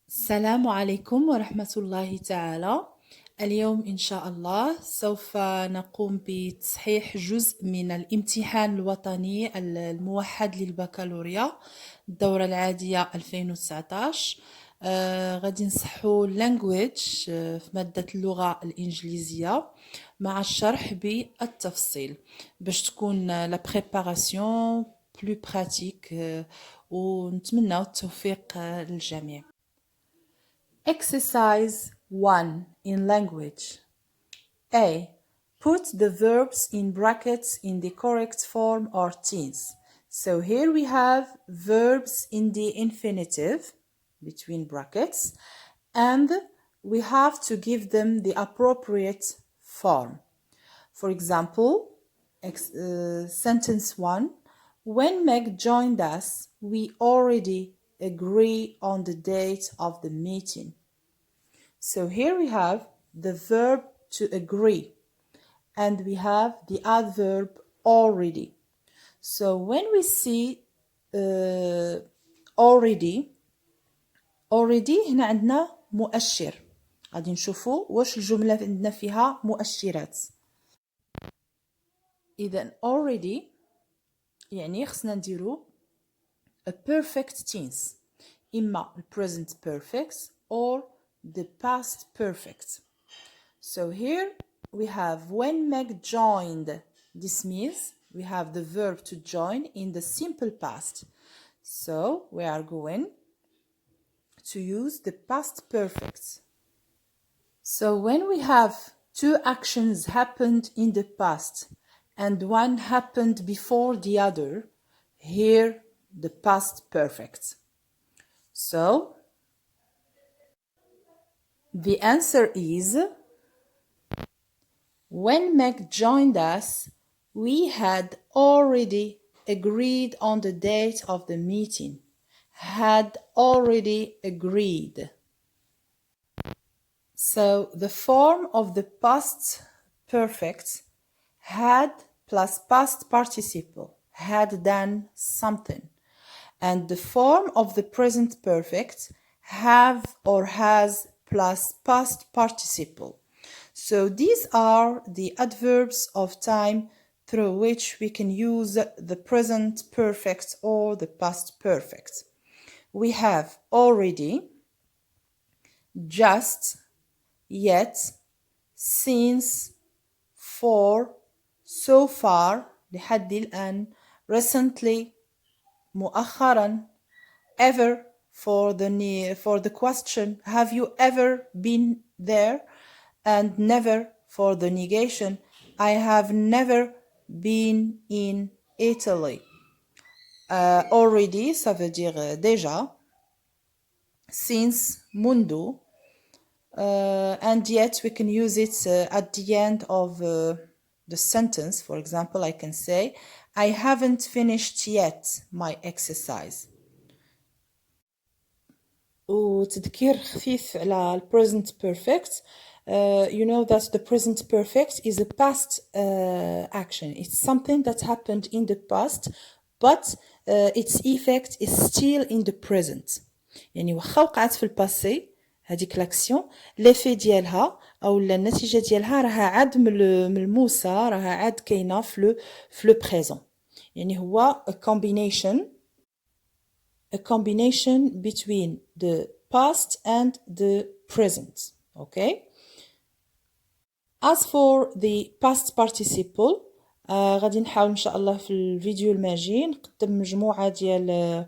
السلام عليكم ورحمة الله تعالى. اليوم إن شاء الله سوف نقوم بتصحيح جزء من الامتحان الوطني الموحد للبكالوريا الدورة العادية 2019. غادي نصحو language في مادة اللغة الإنجليزية مع الشرح بالتفصيل باش تكون لا بريباراسيون بلو براتيك، ونتمنى التوفيق للجميع. Exercise 1 in language. A. Put the verbs in brackets in the correct form or tense. So here we have verbs in the infinitive between brackets, and we have to give them the appropriate form. For example, sentence 1. When Meg joined us, we already agree on the date of the meeting. So here we have the verb to agree, and we have the adverb already. So when we see already هنا عندنا مؤشر، غادي نشوفوا واش الجملة عندنا فيها مؤشرات. إذن already يعني خصنا نديرو a perfect tense، إما present perfect or the past perfect. So here we have when Meg joined. This means we have the verb to join in the simple past. So we are going to use the past perfect. So when we have two actions happened in the past and one happened before the other, here the past perfect. So the answer is, when Meg joined us, we had already agreed on the date of the meeting. Had already agreed. So the form of the past perfect, had plus past participle, had done something. And the form of the present perfect, have or has plus past participle. So these are the adverbs of time through which we can use the present perfect or the past perfect. We have already, just, yet, since, for, so far لحد الآن, recently, مؤخرا, ever for the question have you ever been there, and never for the negation I have never been in Italy. Already ça veut dire déjà, since منذ, and yet we can use it at the end of the sentence. For example, I can say I haven't finished yet my exercise. وتذكير خفيف على present perfect. You know that the present perfect is a past action. It's something that happened in the past, but its effect is still in the present. يعني واخا وقعت في الباسي هذيك لاكسيون، ليفي ديالها او النتيجه ديالها راها عاد ملموسه، راها عاد كاينه في لو بريزون. يعني هو a combination between the past and the present. Okay. As for the past participle, غادي نحاول ان شاء الله في الفيديو الماجي نقدم مجموعه ديال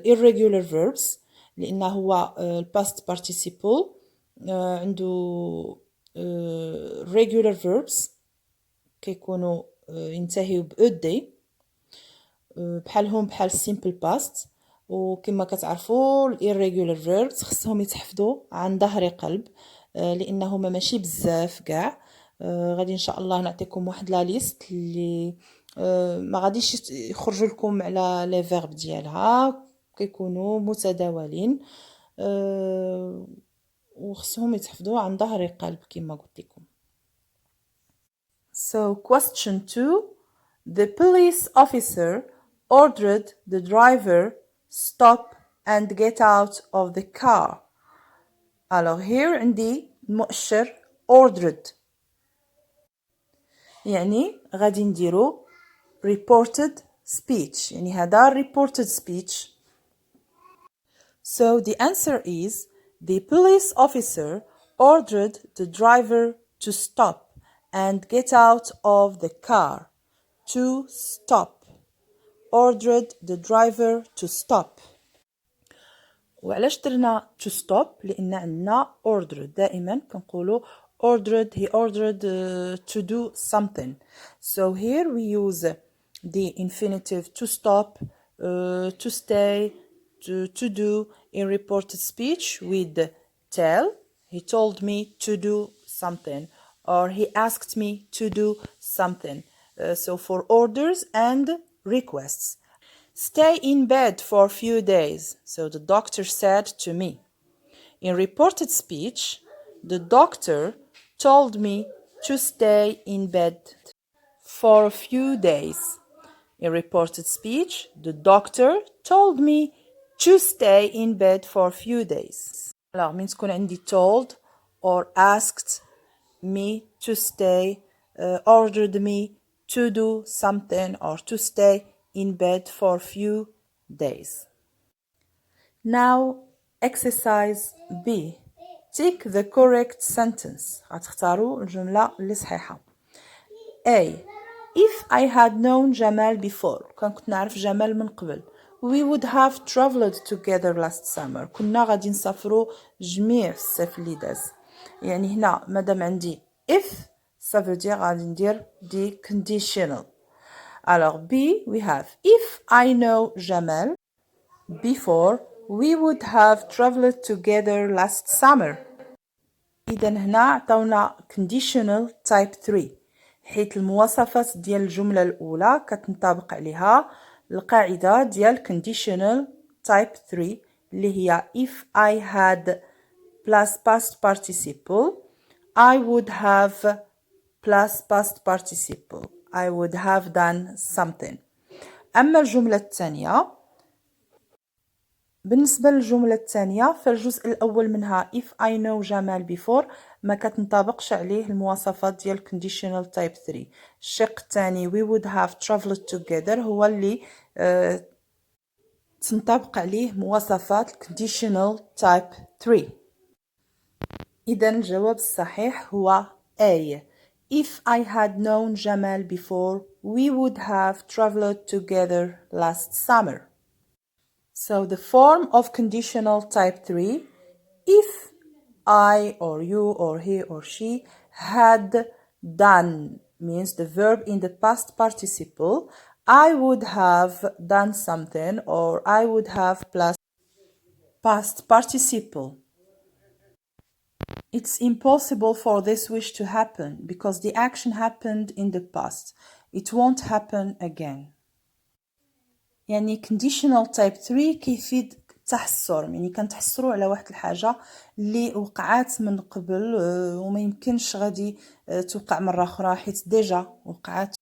irregular verbs، لان هو past participle عنده regular verbs كيكونوا ينتهيوا ب بحالهم بحال simple past. وكما كتعرفوا irregular verbs خصهم يتحفظوا عن ظهر قلب، لانهما ماشي بزاف كاع. غادي ان شاء الله نعطيكم واحد لا ليست اللي ما غاديش يخرجوا لكم على لي فيرب ديالها، كيكونوا متداولين وخصهم يتحفظوا عن ظهر قلب كما قلت لكم. So question 2. The police officer ordered the driver stop and get out of the car. Alors here عندي المؤشر ordered يعني غادي نديرو reported speech يعني هذا reported speech. So the answer is the police officer ordered the driver to stop and get out of the car. To stop. Ordered the driver to stop. وعلاش درنا to stop لأن عندنا ordered دائما كنقولوا ordered he ordered to do something. So here we use the infinitive to stop, to stay, to do. In reported speech with tell, he told me to do something or he asked me to do something. So for orders and requests. Stay in bed for a few days, so the doctor said to me. In reported speech, the doctor told me to stay in bed for a few days. In reported speech, the doctor told me to stay in bed for a few days. Alors, من تكون عندي told or asked me to stay, ordered me to do something or to stay in bed for a few days. Now, exercise B. Tick the correct sentence. غتختاروا الجملة اللي صحيحة. A. If I had known Jamal before, كنت نعرف جمال من قبل, we would have traveled together last summer. كنا غادي نسافروا جميع في الصيف اللي داز. يعني هنا مادام عندي if, ça veut dire غادي ندير دي conditional. Alors B, we have if I know Jamal before, we would have traveled together last summer. إذا هنا عطاونا conditional type 3 حيث المواصفات ديال الجملة الأولى كتنطبق عليها القاعدة ديال conditional type 3 اللي هي if I had plus past participle I would have plus past participle I would have done something. أما الجملة الثانية بالنسبة للجملة الثانية فالجزء الأول منها if I know جمال before ما كتنطبقش عليه المواصفات ديال conditional type 3. الشق الثاني we would have traveled together هو اللي تنطبق عليه مواصفات conditional type 3. إذا الجواب الصحيح هو A. If I had known Jamal before, we would have traveled together last summer. So the form of conditional type 3, if I or you or he or she had done means the verb in the past participle, I would have done something or I would have plus past participle. It's impossible for this wish to happen because the action happened in the past. It won't happen again. يعني conditional type 3 كيفيد التحسر يعني كنتحسروا على واحد الحاجة اللي وقعات من قبل وما يمكنش غادي توقع مرة أخرى حيت ديجا وقعات.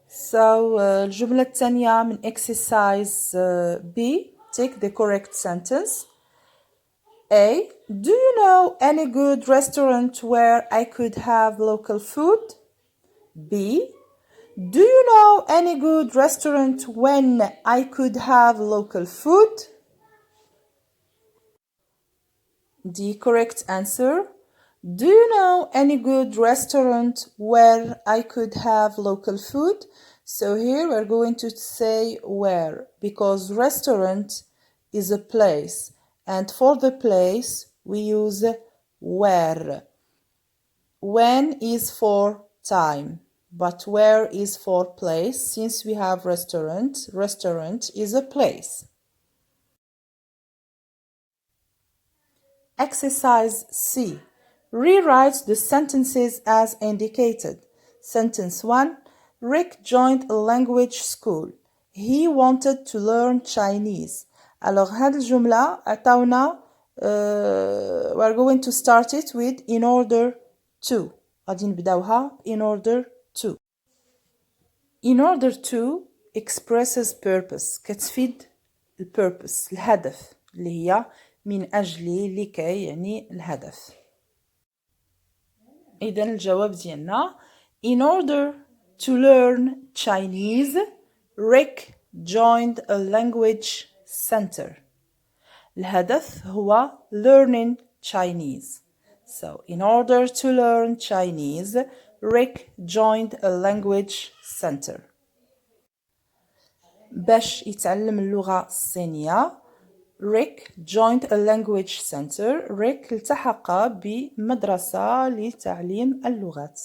So الجملة الثانية من exercise B. Take the correct sentence. A. Do you know any good restaurant where I could have local food? B. Do you know any good restaurant when I could have local food? The correct answer. Do you know any good restaurant where I could have local food? So here we're going to say where because restaurant is a place. And for the place, we use where. When is for time, but where is for place. Since we have restaurant, restaurant is a place. Exercise C. Rewrite the sentences as indicated. Sentence 1. Rick joined a language school. He wanted to learn Chinese. Alors هذه الجملة عطاونا we're going to start it with in order to. غادي نبداوها in order to. In order to expresses purpose كتفيد purpose الهدف اللي هي من أجل لكي يعني الهدف. إذن الجواب ديالنا In order to learn Chinese, Rick joined a language center. الهدف هو learning Chinese. So, in order to learn Chinese, Rick joined a language center. باش يتعلم اللغة الصينية Rick joined a language center. Rick التحق بمدرسة لتعليم اللغات.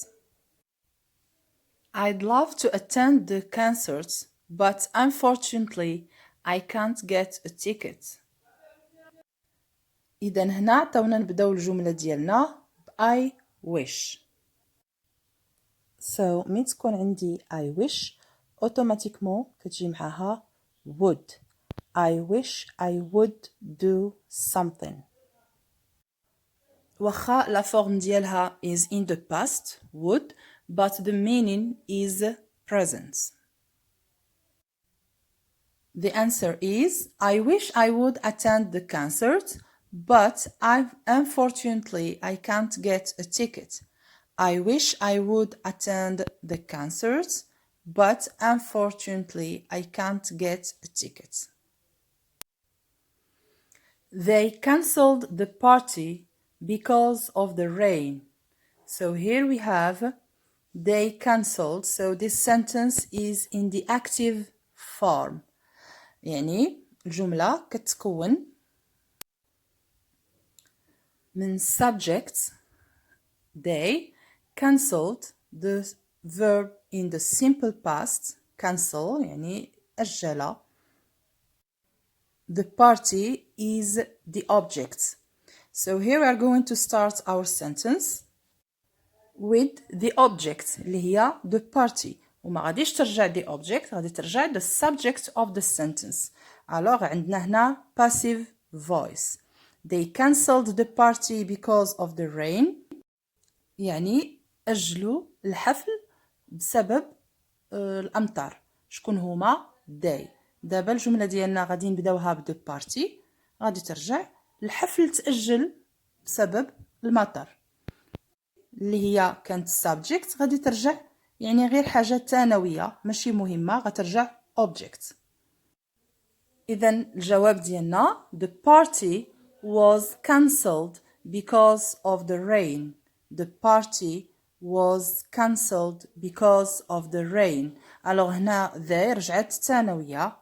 I'd love to attend the concerts, but unfortunately I can't get a ticket. إذا هنا عطاونا نبداو الجملة ديالنا I wish. So مين تكون عندي I wish اوتوماتيكمون كتجي معاها would. I wish I would do something. واخا لا فورم ديالها is in the past would, but the meaning is present. The answer is I wish I would attend the concert, but unfortunately I can't get a ticket. I wish I would attend the concert, but unfortunately I can't get a ticket. They cancelled the party because of the rain. So here we have they cancelled. So this sentence is in the active form. يعني الجملة كتكون من subject they cancelled the verb in the simple past cancel يعني أجل. The party is the object. So here we are going to start our sentence with the object اللي هي the party. وما غاديش ترجع the object، غادي ترجع the subject of the sentence. alors عندنا هنا passive voice. They cancelled the party because of the rain. يعني أجلوا الحفل بسبب الأمطار. شكون هما؟ they. دابا الجملة ديالنا غادي نبداوها ب the party. غادي ترجع الحفل تأجل بسبب المطر. اللي هي كانت subject غادي ترجع يعني غير حاجة ثانوية ماشي مهمة غترجع object. إذن الجواب ديالنا the party was cancelled because of the rain. The party was cancelled because of the rain. alors هنا the رجعت ثانوية.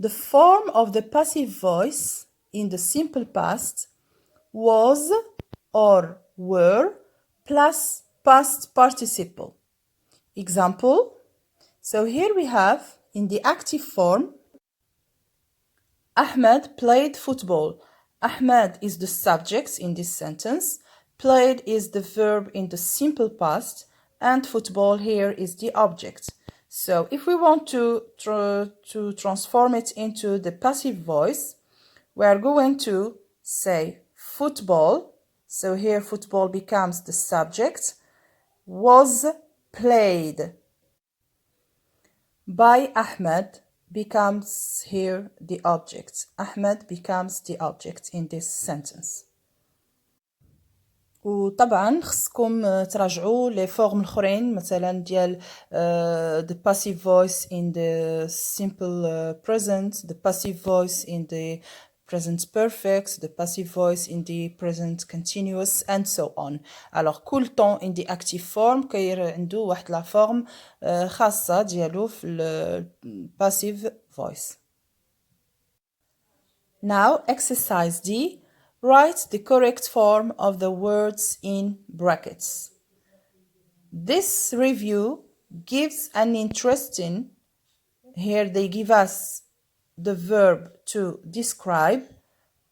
The form of the passive voice in the simple past was or were plus past participle. Example. So here we have in the active form Ahmed played football. Ahmed is the subject in this sentence. Played is the verb in the simple past and football here is the object. So if we want to transform it into the passive voice, we are going to say football. So here football becomes the subject. Was played by Ahmed becomes here the object. Ahmed becomes the object in this sentence. وطبعا خصكم تراجعوا لي فورم الاخرين مثلا ديال the passive voice in the simple present, the passive voice in the present perfect, the passive voice in the present continuous and so on. alors كل temps in the active form كاير عنده واحد لا فورم خاصة ديالو في ال passive voice. Now exercise D. Write the correct form of the words in brackets. This review gives an interesting, here they give us the verb to describe,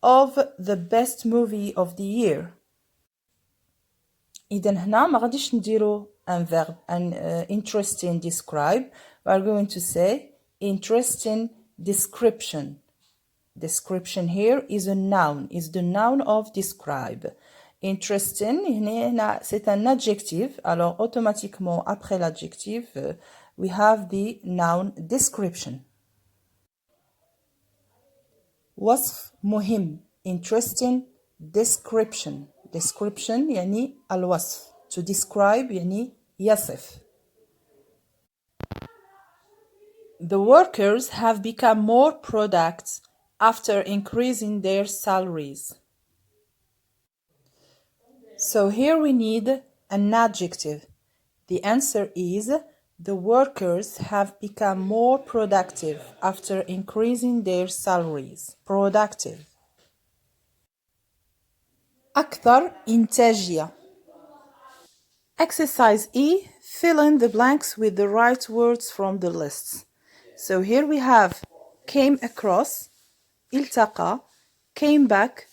of the best movie of the year. إذن هنا ما غاديش نديرو an verb, an interesting describe. We are going to say interesting description. Description here is a noun, is the noun of describe. Interesting, c'est un adjective. Alors, automatiquement, après l'adjectif, we have the noun description. وصف مهم interesting description يعني الوصف to describe يعني يصف. The workers have become more productive after increasing their salaries. So here we need an adjective. The answer is the workers have become more productive after increasing their salaries. Productive. أكثر إنتاجية. Exercise E. Fill in the blanks with the right words from the lists. So here we have came across, التقى, came back,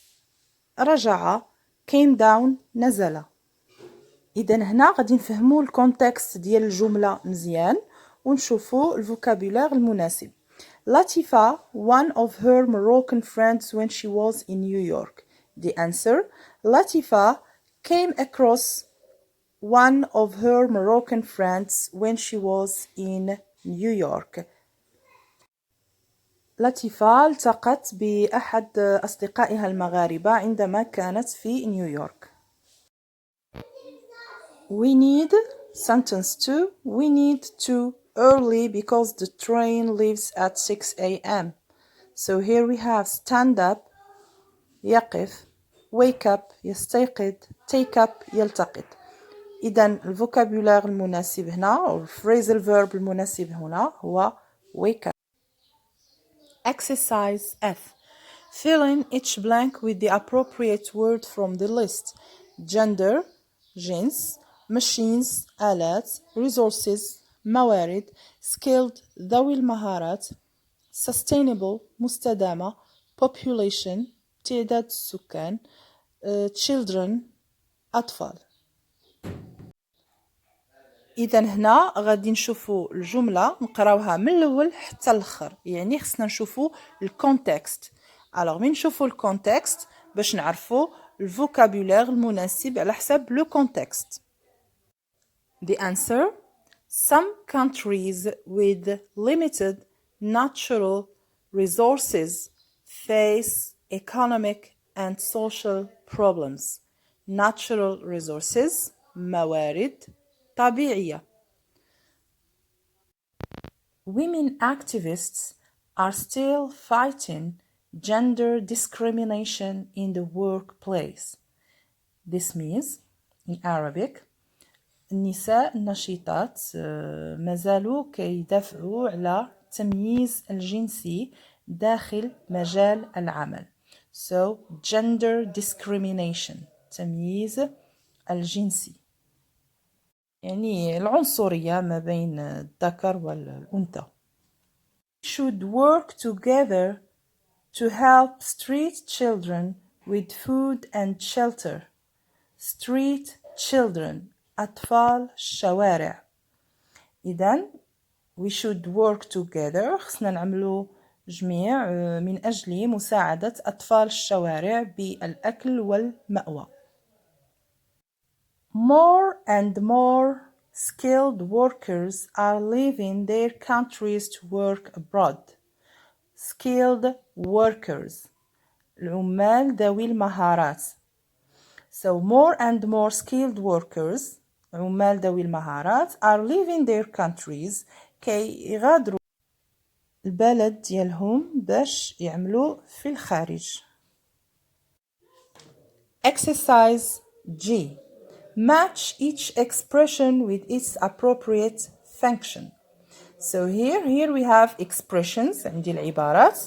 رجع, came down, نزل. إذا هنا غادي نفهمو الكونتكست ديال الجملة مزيان ونشوفو الفوكابولير المناسب. Latifa, one of her Moroccan friends when she was in New York. The answer, Latifa came across one of her Moroccan friends when she was in New York. لطيفة التقت بأحد أصدقائها المغاربة عندما كانت في نيويورك. We need sentence 2. We need to early because the train leaves at 6 a.m. So here we have stand up, يقف, wake up, يستيقظ, take up, يلتقط. إذن الفوكابولار المناسب هنا أو phrasal verb المناسب هنا هو wake up. Exercise F. Fill in each blank with the appropriate word from the list. Gender, جنس, machines, آلات, resources, موارد, skilled, ذوي المهارات, sustainable, مستدامة, population, تعداد السكان, children, أطفال. إذا هنا غادي نشوفوا الجملة نقراوها من الأول حتى الآخر يعني خصنا نشوفوا الكونتكست. alors من نشوفوا الكونتكست باش نعرفوا الفوكابولير المناسب على حسب لو كونتكست. The answer: some countries with limited natural resources face economic and social problems. Natural resources موارد طبيعية. Women activists are still fighting gender discrimination in the workplace. This means, in Arabic, النساء النشيطات ما زالوا كيدافعوا على التمييز الجنسي داخل مجال العمل. So, gender discrimination, تمييز الجنسي. يعني العنصرية ما بين الذكر والأنثى. Should work together to help street children with food and shelter. Street children, أطفال الشوارع. إذن we should work together خصنا نعملو جميع من أجل مساعدة أطفال الشوارع بالأكل والمأوى. More and more skilled workers are leaving their countries to work abroad. Skilled workers, العمال ذوي المهارات. So more and more skilled workers, عمال ذوي المهارات, are leaving their countries كي يغادروا البلد ديالهم باش يعملوا في الخارج. Exercise G. Match each expression with its appropriate function. So here we have expressions عندي العبارات.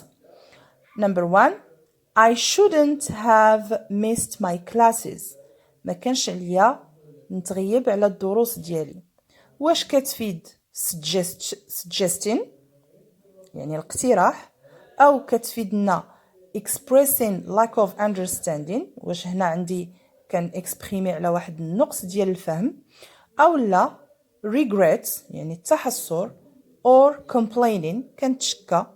Number 1. I shouldn't have missed my classes. ما كانش عليا نتغيب على الدروس ديالي. واش كتفيد suggesting يعني الاقتراح أو كتفيدنا expressing lack of understanding واش هنا عندي كان اكسبريمي على واحد النقص ديال الفهم او لا regret يعني التحسر or complaining كنتشكى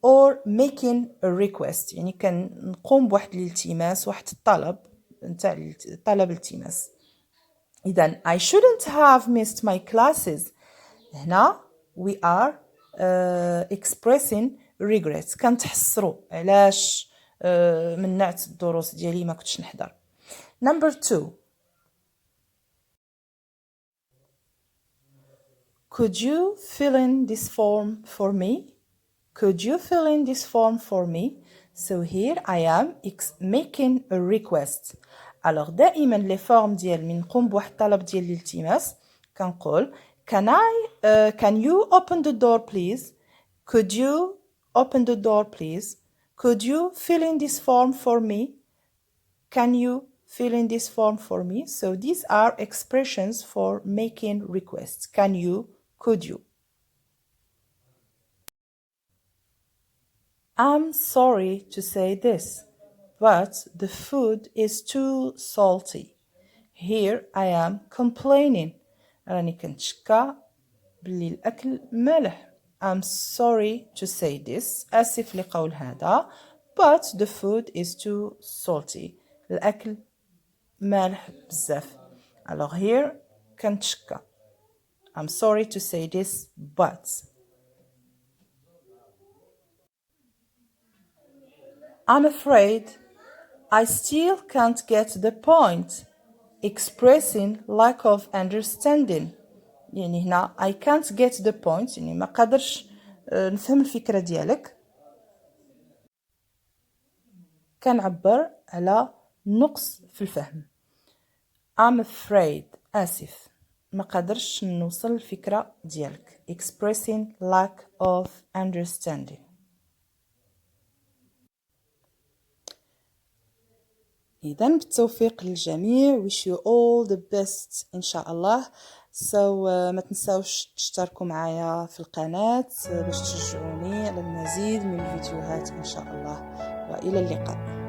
or making a request يعني كنقوم بواحد الالتماس واحد الطلب نتاع طلب التماس. اذا I shouldn't have missed my classes هنا we are expressing regret كنتحسروا علاش منعت الدروس ديالي ما كنتش نحضر. Number 2. Could you fill in this form for me? Could you fill in this form for me? So here I am making a request. Alors دائما les formes ديال من نقوم بواحد الطلب ديال الالتماس كنقول can you open the door please? Could you open the door please? Could you fill in this form for me? Can you fill in this form for me? So these are expressions for making requests. Can you? Could you? I'm sorry to say this, but the food is too salty. Here I am complaining. راني كنتشكى بلي الأكل مالح. I'm sorry to say this. آسف لقول هذا. But the food is too salty. الأكل مالح بزاف. Alors here كنتشكى. I'm sorry to say this, but. I'm afraid I still can't get the point. Expressing lack of understanding. يعني هنا I can't get the point يعني ما قادرش نفهم الفكرة ديالك. كنعبر على نقص في الفهم. I'm afraid آسف ما قادرش نوصل الفكرة ديالك. Expressing lack of understanding. إذا بالتوفيق للجميع. wish you all the best إن شاء الله. ما تنساوش تشتركوا معايا في القناة باش تشجعوني على المزيد من الفيديوهات إن شاء الله. وإلى اللقاء.